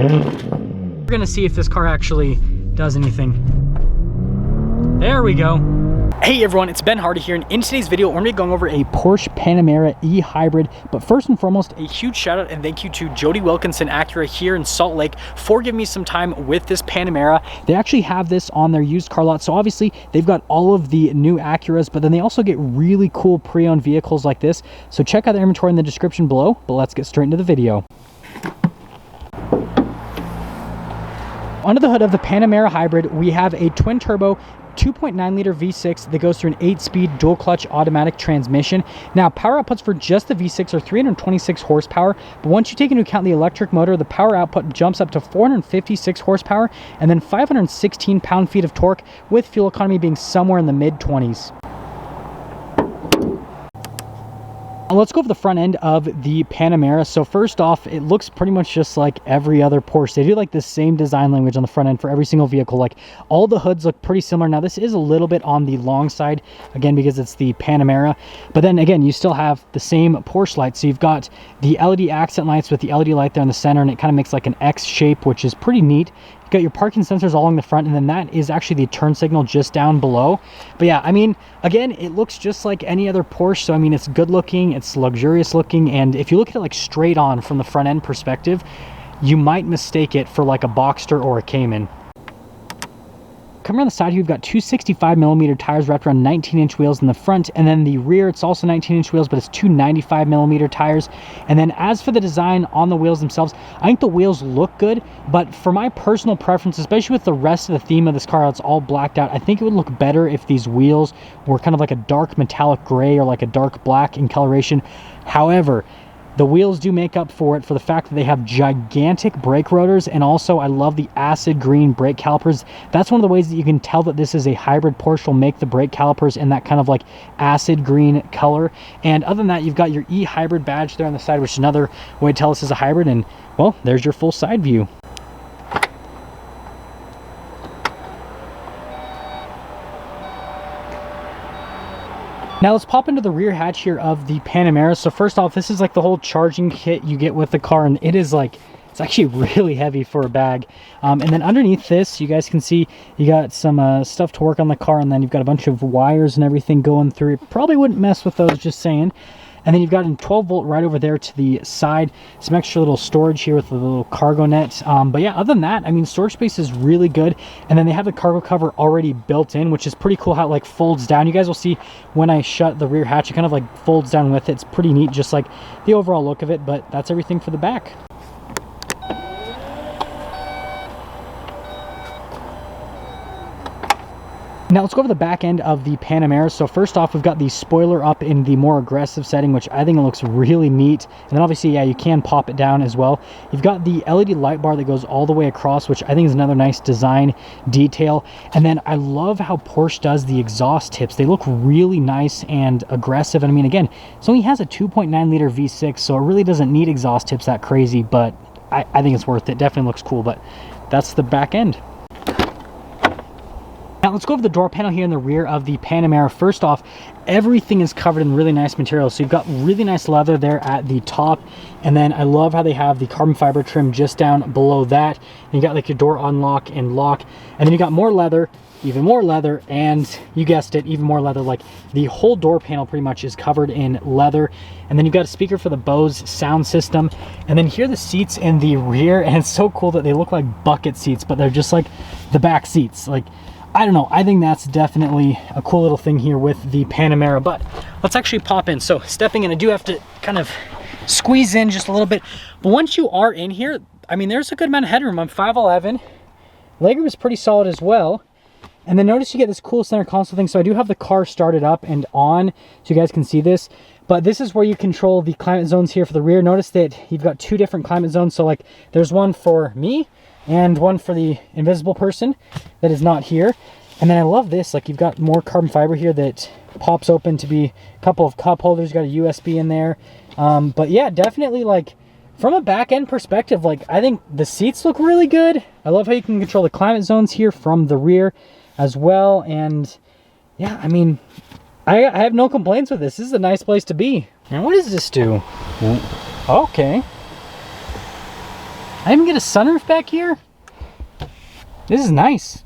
We're gonna see if this car actually does anything. There we go. Hey everyone, it's Ben Hardy here, and in today's video, we're gonna be going over a Porsche Panamera E-Hybrid. But first and foremost, a huge shout out and thank you to Jody Wilkinson Acura here in Salt Lake for giving me some time with this Panamera. They actually have this on their used car lot, so obviously they've got all of the new Acuras, but then they also get really cool pre-owned vehicles like this. So check out their inventory in the description below, but let's get straight into the video. Under the hood of the Panamera Hybrid, we have a twin-turbo 2.9 liter V6 that goes through an 8-speed dual clutch automatic transmission. Now, power outputs for just the V6 are 326 horsepower, but once you take into account the electric motor, the power output jumps up to 456 horsepower and then 516 pound-feet of torque, with fuel economy being somewhere in the mid-20s. Let's go over the front end of the Panamera. So first off, it looks pretty much just like every other Porsche. They do like the same design language on the front end for every single vehicle. Like all the hoods look pretty similar. Now this is a little bit on the long side, again, because it's the Panamera. But then again, you still have the same Porsche lights. So you've got the LED accent lights with the LED light there in the center, and it kind of makes like an X shape, which is pretty neat. You've got your parking sensors all along the front, and then that is actually the turn signal just down below. But yeah, I mean, again, it looks just like any other Porsche. So I mean, it's good looking, it's luxurious looking, and if you look at it like straight on from the front end perspective, you might mistake it for like a Boxster or a Cayman. Coming around the side here, we've got two 65mm tires wrapped around 19-inch wheels in the front, and then the rear, it's also 19-inch wheels, but it's two 95mm tires. And then as for the design on the wheels themselves, I think the wheels look good, but for my personal preference, especially with the rest of the theme of this car, it's all blacked out, I think it would look better if these wheels were kind of like a dark metallic gray or like a dark black in coloration. However, the wheels do make up for it for the fact that they have gigantic brake rotors, and also I love the acid green brake calipers. That's one of the ways that you can tell that this is a hybrid. Porsche will make the brake calipers in that kind of like acid green color. And other than that, you've got your E-Hybrid badge there on the side, which is another way to tell this is a hybrid. And well, there's your full side view. Now let's pop into the rear hatch here of the Panamera. So first off, this is like the whole charging kit you get with the car, and it is like, it's actually really heavy for a bag. And then underneath this, you guys can see you got some stuff to work on the car, and then you've got a bunch of wires and everything going through. Probably wouldn't mess with those, just saying. And then you've got a 12-volt right over there to the side. Some extra little storage here with a little cargo net. But yeah, other than that, I mean, storage space is really good. And then they have the cargo cover already built in, which is pretty cool how it like folds down. You guys will see when I shut the rear hatch, it kind of like folds down with it. It's pretty neat, just like the overall look of it. But that's everything for the back. Now let's go over the back end of the Panamera. So first off, we've got the spoiler up in the more aggressive setting, which I think it looks really neat. And then obviously, yeah, you can pop it down as well. You've got the LED light bar that goes all the way across, which I think is another nice design detail. And then I love how Porsche does the exhaust tips. They look really nice and aggressive. And I mean, again, it only has a 2.9 liter V6, so it really doesn't need exhaust tips that crazy, but I think it's worth it. Definitely looks cool, but that's the back end. Now let's go over the door panel here in the rear of the Panamera. First off, everything is covered in really nice material. So you've got really nice leather there at the top, and then I love how they have the carbon fiber trim just down below that. And you got like your door unlock and lock, and then you got more leather, even more leather, and you guessed it, even more leather. Like the whole door panel pretty much is covered in leather. And then you've got a speaker for the Bose sound system. And then here are the seats in the rear, and it's so cool that they look like bucket seats, but they're just like the back seats. Like, I don't know, I think that's definitely a cool little thing here with the Panamera. But let's actually pop in. So stepping in, I do have to kind of squeeze in just a little bit. But once you are in here, I mean, there's a good amount of headroom. I'm 5'11". Legroom is pretty solid as well. And then notice you get this cool center console thing. So I do have the car started up and on, so you guys can see this. But this is where you control the climate zones here for the rear. Notice that you've got two different climate zones. So like there's one for me and one for the invisible person that is not here. And then I love this, like you've got more carbon fiber here that pops open to be a couple of cup holders. You got a USB in there. But yeah, definitely like from a back end perspective, like I think the seats look really good. I love how you can control the climate zones here from the rear as well. And yeah, I mean, I have no complaints with this. This is a nice place to be. Now what does this do? Okay. I even get a sunroof back here. This is nice.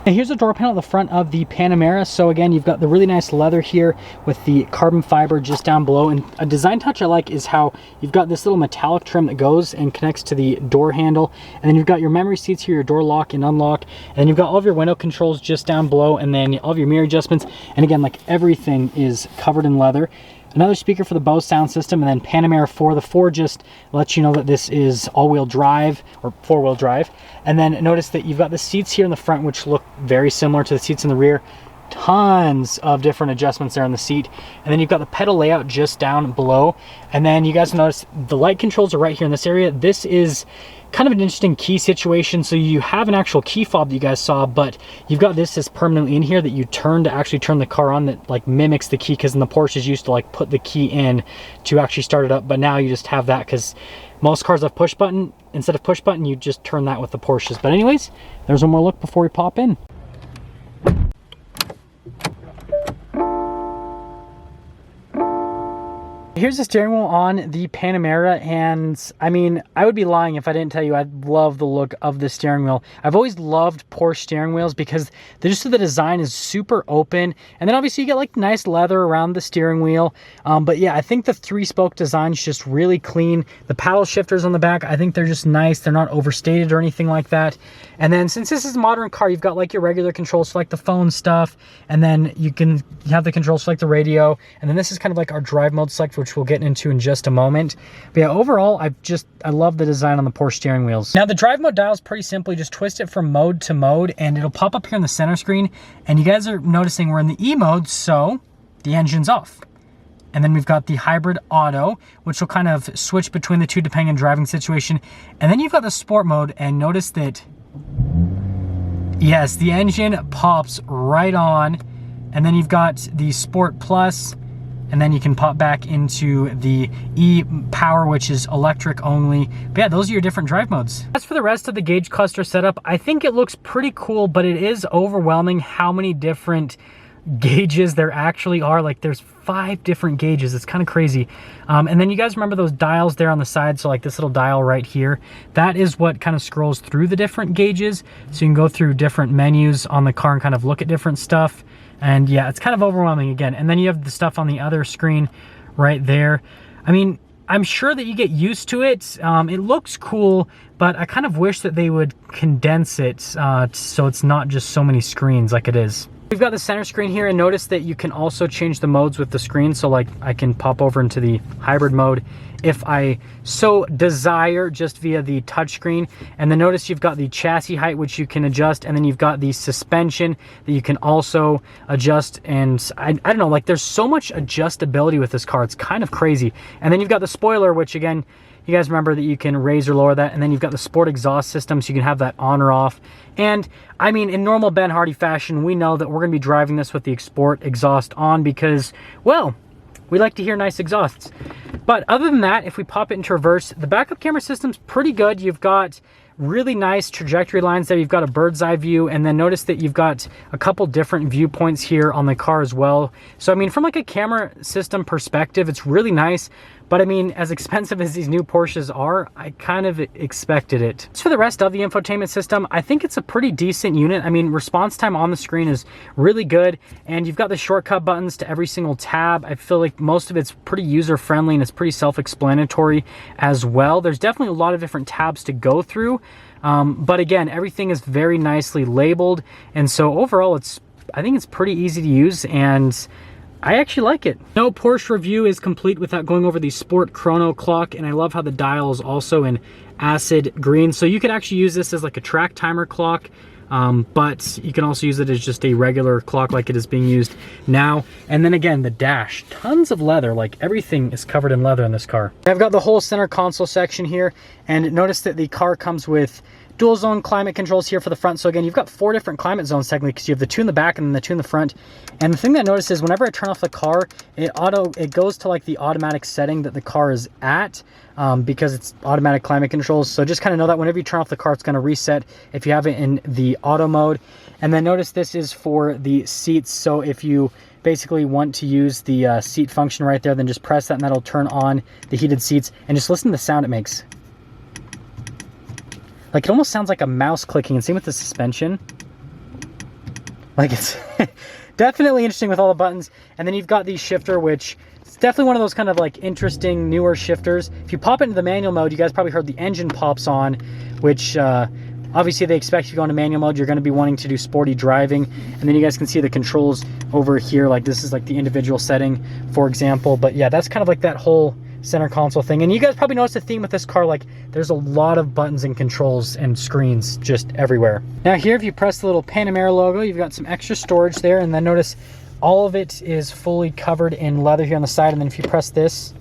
And here's the door panel at the front of the Panamera. So again, you've got the really nice leather here with the carbon fiber just down below. And a design touch I like is how you've got this little metallic trim that goes and connects to the door handle. And then you've got your memory seats here, your door lock and unlock. And then you've got all of your window controls just down below, and then all of your mirror adjustments. And again, like everything is covered in leather. Another speaker for the Bose sound system, and then Panamera 4. The 4 just lets you know that this is all-wheel drive or four-wheel drive. And then notice that you've got the seats here in the front, which look very similar to the seats in the rear. Tons of different adjustments there on the seat. And then you've got the pedal layout just down below. And then you guys notice the light controls are right here in this area. This is kind of an interesting key situation. So you have an actual key fob that you guys saw, but you've got this as permanently in here that you turn to actually turn the car on, that like mimics the key, because in the Porsches you used to like put the key in to actually start it up, but now you just have that because most cars have push button. Instead of push button, you just turn that with the Porsches. But anyways, there's one more look before we pop in. Here's the steering wheel on the Panamera, and I mean, I would be lying if I didn't tell you I love the look of the steering wheel. I've always loved Porsche steering wheels because the design is super open, and then obviously you get like nice leather around the steering wheel. But yeah, I think the 3-spoke design is just really clean. The paddle shifters on the back, I think they're just nice. They're not overstated or anything like that. And then since this is a modern car, you've got like your regular controls for like the phone stuff, and then you can have the controls for like the radio, and then this is kind of like our drive mode select, which we'll get into in just a moment. But yeah, overall, I love the design on the Porsche steering wheels. Now the drive mode dial is pretty simple. You just twist it from mode to mode, and it'll pop up here on the center screen. And you guys are noticing we're in the E mode, so the engine's off. And then we've got the hybrid auto, which will kind of switch between the two depending on driving situation. And then you've got the sport mode, and notice that, yes, the engine pops right on. And then you've got the Sport Plus, and then you can pop back into the e-Power, which is electric only. But yeah, those are your different drive modes. As for the rest of the gauge cluster setup, I think it looks pretty cool, but it is overwhelming how many different gauges there actually are. Like there's 5 different gauges. It's kind of crazy. And then you guys remember those dials there on the side? So like this little dial right here, that is what kind of scrolls through the different gauges. So you can go through different menus on the car and kind of look at different stuff. And yeah, it's kind of overwhelming again. And then you have the stuff on the other screen right there. I mean, I'm sure that you get used to it. It looks cool, but I kind of wish that they would condense it so it's not just so many screens like it is. We've got the center screen here, and notice that you can also change the modes with the screen. So like I can pop over into the hybrid mode if I so desire, just via the touchscreen. And then notice you've got the chassis height, which you can adjust, and then you've got the suspension that you can also adjust. And I don't know, like there's so much adjustability with this car. It's kind of crazy. And then you've got the spoiler, which again, you guys remember that you can raise or lower that. And then you've got the sport exhaust system, so you can have that on or off. And I mean, in normal Ben Hardy fashion, we know that we're going to be driving this with the sport exhaust on because, well, we like to hear nice exhausts. But other than that, if we pop it into reverse, the backup camera system's pretty good. You've got really nice trajectory lines there. You've got a bird's eye view, and then notice that you've got a couple different viewpoints here on the car as well. So I mean, from like a camera system perspective, it's really nice. But I mean, as expensive as these new Porsches are, I kind of expected it. As for the rest of the infotainment system, I think it's a pretty decent unit. I mean, response time on the screen is really good, and you've got the shortcut buttons to every single tab. I feel like most of it's pretty user-friendly, and it's pretty self-explanatory as well. There's definitely a lot of different tabs to go through, but again, everything is very nicely labeled, and so overall, I think it's pretty easy to use, and I actually like it. No Porsche review is complete without going over the Sport Chrono clock, and I love how the dial is also in acid green. So you could actually use this as like a track timer clock, but you can also use it as just a regular clock like it is being used now. And then again, the dash, tons of leather, like everything is covered in leather in this car. I've got the whole center console section here, and notice that the car comes with dual zone climate controls here for the front. So again, you've got 4 different climate zones technically, because you have the 2 in the back and then the 2 in the front. And the thing that I noticed is whenever I turn off the car, it goes to like the automatic setting that the car is at, because it's automatic climate controls. So just kind of know that whenever you turn off the car, it's going to reset if you have it in the auto mode. And then notice this is for the seats. So if you basically want to use the seat function right there, then just press that and that'll turn on the heated seats. And just listen to the sound it makes. Like it almost sounds like a mouse clicking, and same with the suspension. Like it's definitely interesting with all the buttons. And then you've got the shifter, which it's definitely one of those kind of like interesting newer shifters. If you pop it into the manual mode, you guys probably heard the engine pops on, which obviously they expect if you go into manual mode, you're going to be wanting to do sporty driving. And then you guys can see the controls over here. Like this is like the individual setting, for example. But yeah, that's kind of like that whole center console thing. And you guys probably noticed the theme with this car, like there's a lot of buttons and controls and screens just everywhere. Now here, if you press the little Panamera logo, you've got some extra storage there, and then notice all of it is fully covered in leather here on the side. And then if you press this,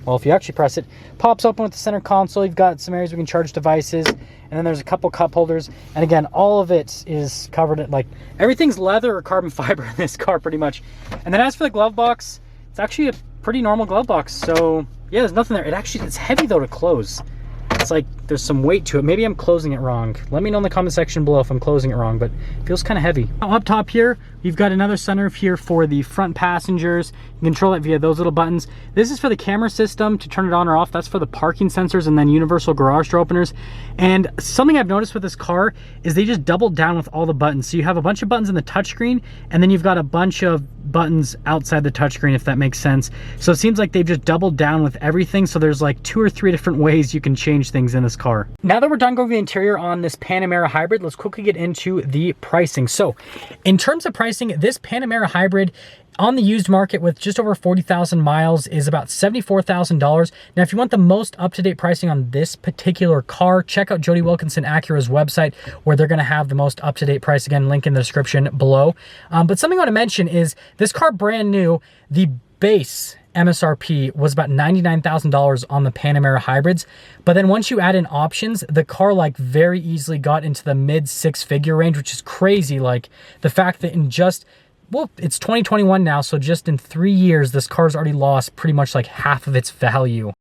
well, if you actually press it, pops open with the center console. You've got some areas we can charge devices, and then there's a couple cup holders. And again, all of it is covered in, like, everything's leather or carbon fiber in this car pretty much. And then as for the glove box, it's actually a pretty normal glove box. So yeah, there's nothing there. It's heavy though to close. It's like there's some weight to it. Maybe I'm closing it wrong. Let me know in the comment section below if I'm closing it wrong, but it feels kind of heavy. Now, up top here, we've got another sunroof here for the front passengers. You can control it via those little buttons. This is for the camera system to turn it on or off. That's for the parking sensors, and then universal garage door openers. And something I've noticed with this car is they just doubled down with all the buttons. So you have a bunch of buttons in the touchscreen, and then you've got a bunch of buttons outside the touchscreen, if that makes sense. So it seems like they've just doubled down with everything. So there's like 2 or 3 different ways you can change things in this car. Now that we're done going over the interior on this Panamera Hybrid, let's quickly get into the pricing. So in terms of pricing, this Panamera Hybrid on the used market with just over 40,000 miles is about $74,000. Now, if you want the most up-to-date pricing on this particular car, check out Jody Wilkinson Acura's website, where they're going to have the most up-to-date price. Again, link in the description below. But something I want to mention is this car brand new, the base MSRP was about $99,000 on the Panamera Hybrids. But then once you add in options, the car like very easily got into the mid 6-figure range, which is crazy. Like the fact that in just, well, it's 2021 now, so just in 3 years, this car's already lost pretty much like half of its value.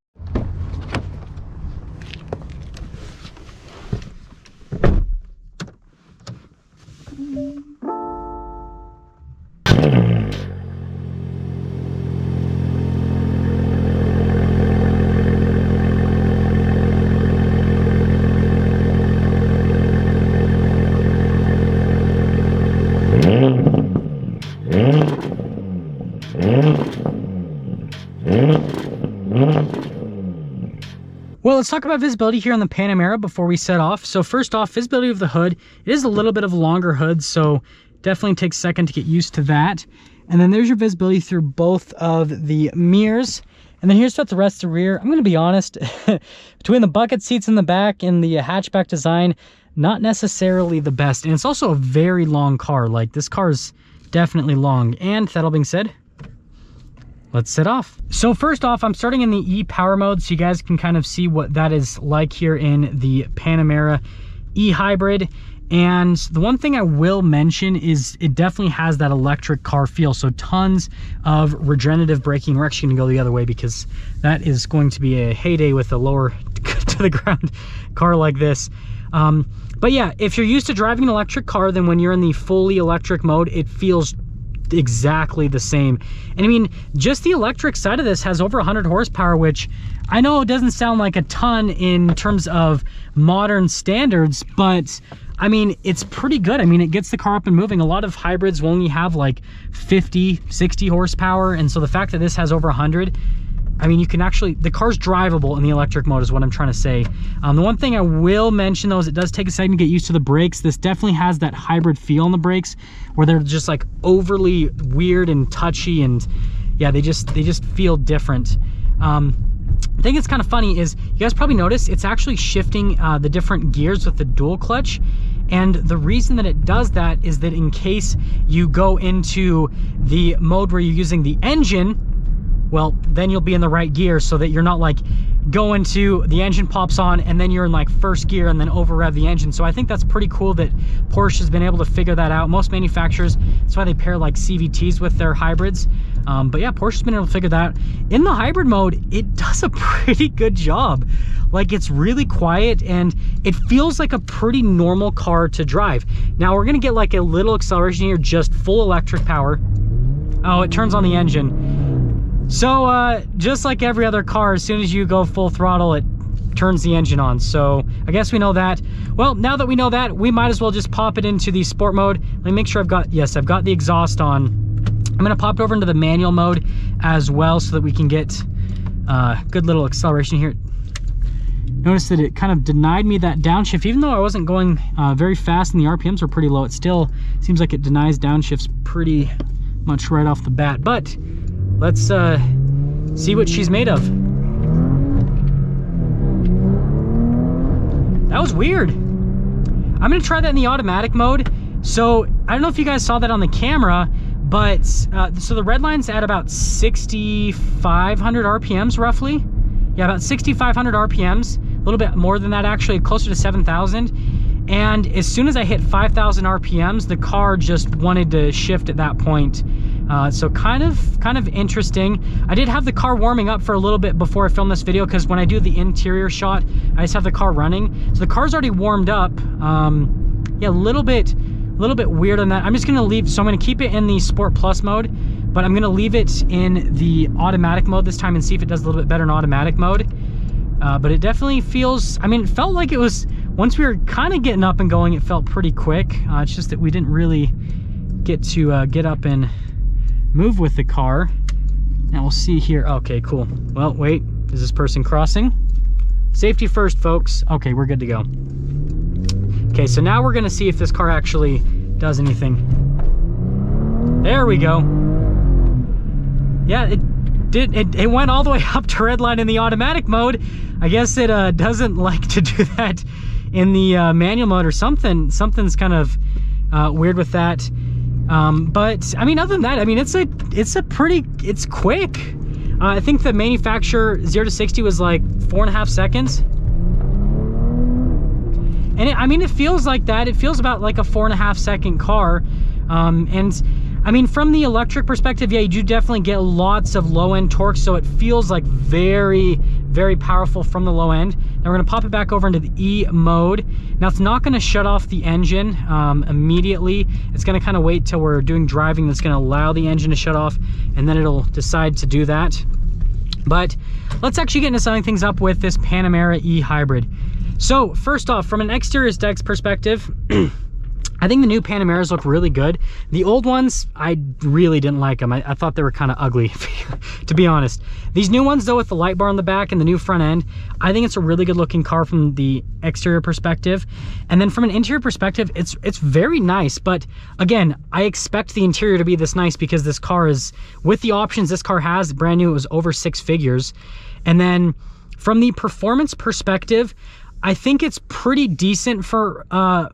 Well, let's talk about visibility here on the Panamera before we set off. So first off, visibility of the hood. It is a little bit of a longer hood, so definitely takes a second to get used to that. And then there's your visibility through both of the mirrors. And then here's what the rest of the rear. I'm going to be honest, between the bucket seats in the back and the hatchback design, not necessarily the best. And it's also a very long car. Like, this car is definitely long. And that all being said, let's set off. So first off, I'm starting in the e-power mode, so you guys can kind of see what that is like here in the Panamera e-hybrid. And the one thing I will mention is it definitely has that electric car feel. So tons of regenerative braking. We're actually gonna go the other way because that is going to be a heyday with a lower to the ground car like this. But yeah, if you're used to driving an electric car, then when you're in the fully electric mode, it feels exactly the same. And I mean, just the electric side of this has over 100 horsepower, which I know it doesn't sound like a ton in terms of modern standards, but I mean, it's pretty good. I mean, it gets the car up and moving. A lot of hybrids will only have like 50, 60 horsepower. And so the fact that this has over 100, I mean, you can actually, the car's drivable in the electric mode is what I'm trying to say. The one thing I will mention though is it does take a second to get used to the brakes. This definitely has that hybrid feel on the brakes where they're just like overly weird and touchy, and yeah, they just feel different. I think it's kind of funny is you guys probably noticed it's actually shifting the different gears with the dual clutch. And the reason that it does that is that in case you go into the mode where you're using the engine, well, then you'll be in the right gear so that you're not like going to the engine pops on and then you're in like first gear and then over rev the engine. So I think that's pretty cool that Porsche has been able to figure that out. Most manufacturers, that's why they pair like CVTs with their hybrids. But yeah, Porsche's been able to figure that out. In the hybrid mode, it does a pretty good job. Like, it's really quiet and it feels like a pretty normal car to drive. Now we're gonna get like a little acceleration here, just full electric power. Oh, it turns on the engine. So just like every other car, as soon as you go full throttle, it turns the engine on. So I guess we know that. Well, now that we know that, we might as well just pop it into the sport mode. Let me make sure I've got the exhaust on. I'm gonna pop it over into the manual mode as well so that we can get good little acceleration here. Notice that it kind of denied me that downshift. Even though I wasn't going very fast and the RPMs were pretty low, it still seems like it denies downshifts pretty much right off the bat. But let's see what she's made of. That was weird. I'm gonna try that in the automatic mode. So I don't know if you guys saw that on the camera, but so the red line's at about 6,500 RPMs roughly. Yeah, about 6,500 RPMs, a little bit more than that actually, closer to 7,000. And as soon as I hit 5,000 RPMs, the car just wanted to shift at that point. So kind of interesting. I did have the car warming up for a little bit before I filmed this video, because when I do the interior shot, I just have the car running. So the car's already warmed up. Yeah, a little bit weird on that. I'm just gonna leave, so I'm gonna keep it in the Sport Plus mode, but I'm gonna leave it in the automatic mode this time and see if it does a little bit better in automatic mode. But it definitely feels, I mean, it felt like it was, once we were kind of getting up and going, it felt pretty quick. It's just that we didn't really get to get up and move with the car. Now we'll see here. Okay, cool. Well, wait, is this person crossing? Safety first, folks. Okay, we're good to go. Okay, so now we're gonna see if this car actually does anything. There we go. Yeah, it went all the way up to red line in the automatic mode. I guess it doesn't like to do that in the manual mode or something. Something's kind of weird with that. But I mean, other than that, I mean, it's quick. I think the manufacturer 0 to 60 was like 4.5 seconds. And I mean, it feels like that. It feels about like a 4.5 second car. And I mean, from the electric perspective, yeah, you do definitely get lots of low end torque. So it feels like very, very powerful from the low end. Now we're gonna pop it back over into the E mode. Now it's not gonna shut off the engine immediately. It's gonna kind of wait till we're doing driving. That's gonna allow the engine to shut off, and then it'll decide to do that. But let's actually get into summing things up with this Panamera E Hybrid. So first off, from an exterior aesthetics perspective, I think the new Panameras look really good. The old ones, I really didn't like them. I thought they were kind of ugly, to be honest. These new ones, though, with the light bar on the back and the new front end, I think it's a really good looking car from the exterior perspective. And then from an interior perspective, it's very nice. But again, I expect the interior to be this nice because this car is, with the options this car has, brand new, it was over 6 figures. And then from the performance perspective, I think it's pretty decent for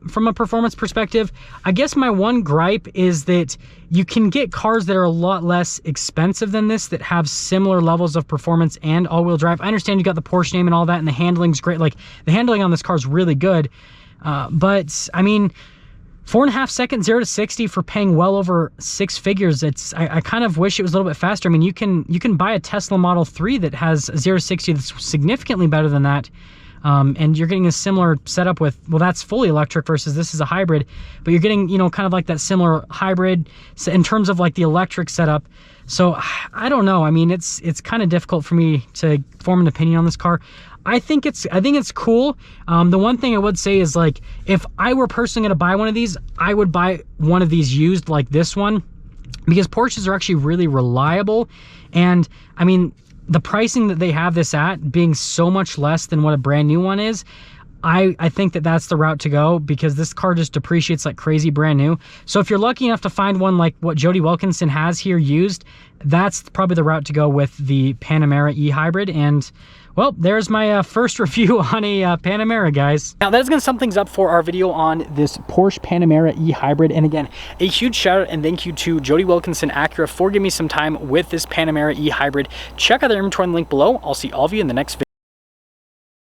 from a performance perspective. I guess my one gripe is that you can get cars that are a lot less expensive than this that have similar levels of performance and all-wheel drive. I understand you got the Porsche name and all that, and the handling's great. Like, the handling on this car is really good. But I mean, 4.5 seconds 0 to 60 for paying well over 6 figures. I kind of wish it was a little bit faster. I mean, you can buy a Tesla Model 3 that has 0 to 60 that's significantly better than that. And you're getting a similar setup with, well, that's fully electric versus this is a hybrid, but you're getting, you know, kind of like that similar hybrid in terms of like the electric setup. So I don't know. I mean, it's kind of difficult for me to form an opinion on this car. I think it's cool. The one thing I would say is, like, if I were personally going to buy one of these, I would buy one of these used like this one, because Porsches are actually really reliable. And I mean, the pricing that they have this at being so much less than what a brand new one is, I think that that's the route to go, because this car just depreciates like crazy brand new. So if you're lucky enough to find one like what Jody Wilkinson has here used, that's probably the route to go with the Panamera E Hybrid. And well, there's my first review on a Panamera, guys. Now that is going to sum things up for our video on this Porsche Panamera E Hybrid. And again, a huge shout out and thank you to Jody Wilkinson Acura for giving me some time with this Panamera E Hybrid. Check out their inventory in the link below. I'll see all of you in the next video.